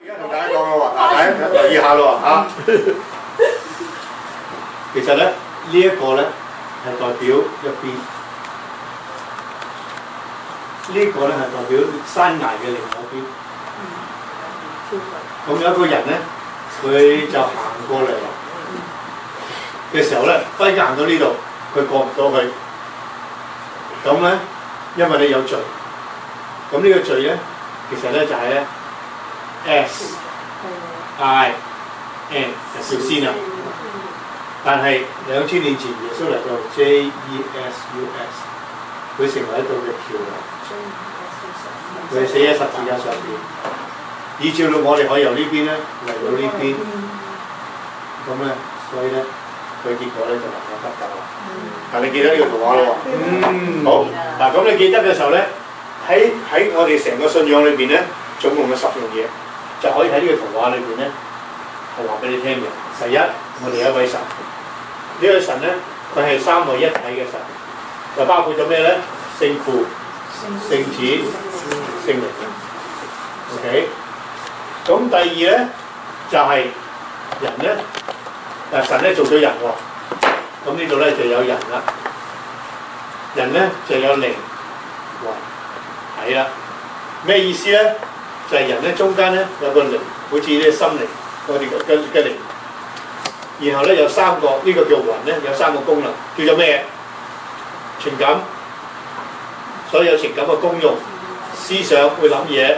而家同大家講嘅話，大家留意下咯嚇。其實咧，呢一個咧係代表一邊，呢個咧係代表山崖嘅另外一邊。咁有一個人咧，佢就行過嚟嘅時候咧，忽然間行到呢度，佢過唔到去。咁咧，因為你有罪，咁呢個罪咧，其實咧就係咧 SIN 小先啊。但係2000年前耶穌嚟到 JESUS， 佢成為一道嘅橋梁，佢死喺十字架上邊，以照到我哋可以由呢邊咧嚟到呢邊，咁咧，所以咧佢結果咧就能夠得救啦。但你記得呢個圖畫咯喎？好嗱，咁你記得嘅時候咧，喺我哋成個信仰裏邊咧，總共有10樣嘢，就可以喺呢個圖畫裏邊咧係話俾你聽嘅。第一，我哋有一位神。呢個神咧，佢係三位一體嘅神，就包括咗咩咧？聖父、聖子、聖靈。OK。咁第二咧就係人咧，但神咧做咗人喎。咁呢度咧就有人啦。人咧就有靈魂體啦。咩意思咧？就係人咧中間咧有個靈，好似呢個心靈，我哋嘅靈。然後咧有3個，呢個叫魂咧有3個功能，叫做咩？情感，所以有情感嘅功用，思想會諗嘢，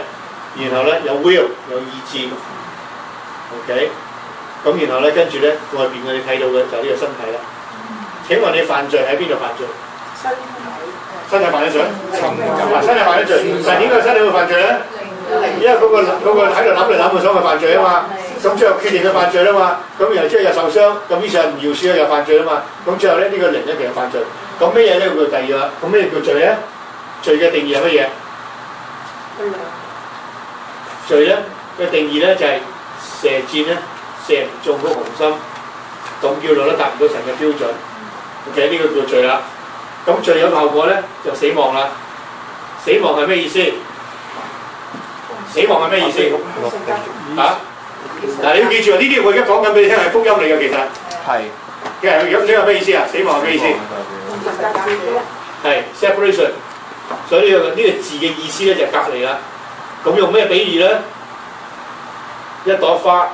然後咧有 will 有意志 ，OK， 咁然後咧跟住咧外邊我哋睇到嘅就係呢個身體啦。請問你犯罪喺邊度犯罪？身體犯咗罪，身體犯咗罪，但係點解身體會犯罪咧？因為嗰個喺度諗嚟諗去想去犯罪啊嘛。咁最後決定佢犯罪啦嘛，咁然後之後又受傷，咁於是唔饒恕又犯罪啦嘛，咁最後咧呢個靈咧其實犯罪，咁咩嘢咧叫第二啦？咁咩叫罪咧？罪嘅定義係乜嘢？罪咧嘅定義咧就係射箭咧射唔中嗰紅心，咁叫做咧達唔到神嘅標準 ，OK 呢個叫罪啦。咁罪有後果咧就死亡啦。死亡係咩意思？死亡係咩意思？嚇？嗱，你要記住啊！呢啲我而家講緊俾你聽係福音嚟嘅，其實係。其實咁呢個咩意思啊？死亡係咩意思？係 separation。所以呢個字嘅意思咧就係隔離啦。咁用咩比喻咧？一朵花，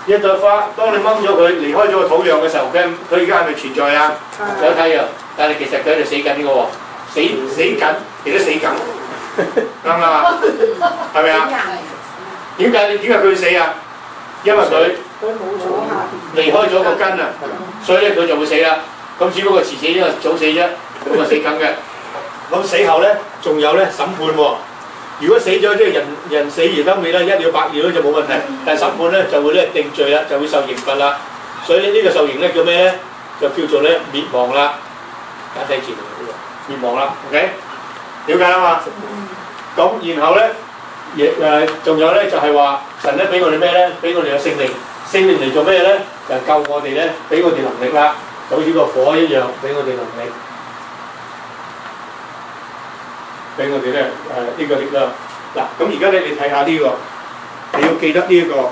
一朵花，當你掹咗佢離開咗個土壤嘅時候，佢而家係咪存在啊？有太陽，但係其實佢喺度死緊嘅喎，死緊，其實死緊。啱唔啱啊？係咪啊？點解佢會死啊？因為佢離開咗個根啊，所以咧佢就會死啦。咁只不過遲死因為早死啫，咁啊死梗嘅。咁死後咧，仲有咧審判喎。如果死咗即係人死而得尾咧，一了百了咧就冇問題。但係審判咧就會咧定罪啦，就會受刑罰啦。所以呢個受刑咧叫咩咧？就叫做咧滅亡啦。簡體字嚟嘅呢個滅亡啦 ，OK？ 了解啦嘛？咁然後咧，仲有咧就係話神咧俾我哋咩咧？俾我哋有聖靈，聖靈嚟做咩咧？就救我哋咧，俾我哋能力啦，就好似個火一樣，俾我哋能力，俾我哋咧呢個力量。嗱，咁而家咧你睇下呢個，你要記得呢一個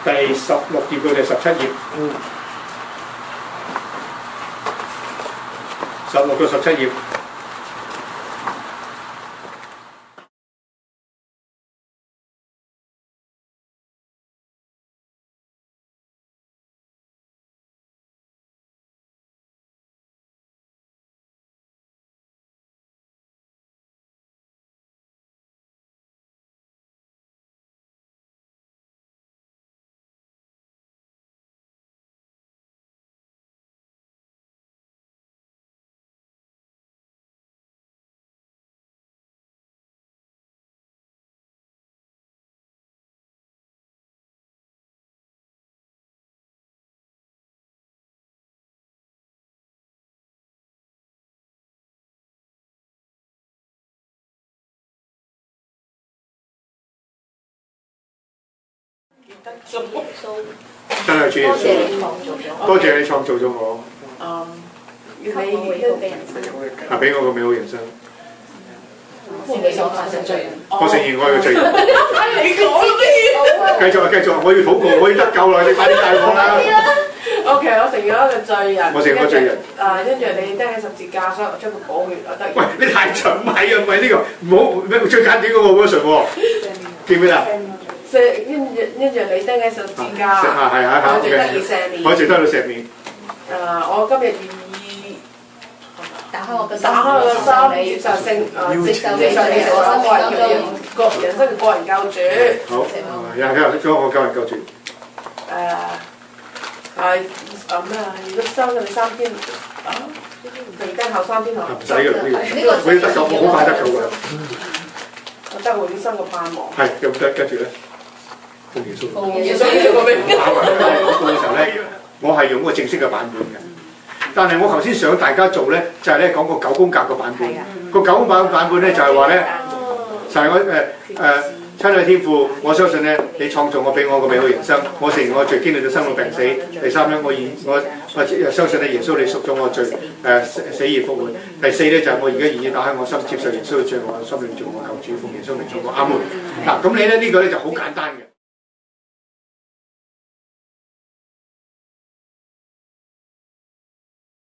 第16頁到第17頁，16到17頁。真係主耶穌，多謝你創造咗我，越嚟越好嘅人生，俾我個美好人生。歡喜所犯嘅罪人。我承認我係個罪人。你講啲。繼續啊，繼續啊！我要禱告，我要得救啦！你快啲帶我啦！ O.K. 我承認一個罪人。我承認個罪人。跟住你釘喺十字架，所以我將佢補血啊得。喂，你太長唔係啊，唔係呢個，唔好最簡短嗰個 version 喎，記唔記得？跟住你釘喺十字架，我最得以赦免。我最得到赦免。我今日願意打開我個心，接受你成我人生嘅個人救主。好，又將我個人救主。如果收咗你3天，而家後3天後。唔使嘅呢個，我要得救，我好快得救㗎。我得永生嘅盼望。係，咁得跟住咧，奉耶穌。奉耶穌呢個名。嘅時候咧，我係用嗰個正式嘅版本嘅。但係我頭先想大家做咧，就係咧講個9宮格個版本。個9宮格版本咧就係話咧，就係我親愛天父，我相信咧，你創造我俾我個美好人生，我承認我罪經歷咗生老病死。第3咧，我相信咧，耶穌你贖咗我罪，死而復活。第4咧就係我而家願意打開我心，接受耶穌嘅罪，我心裏做我救主，奉耶穌名做我阿門。嗱，咁你咧呢個咧就好簡單嘅。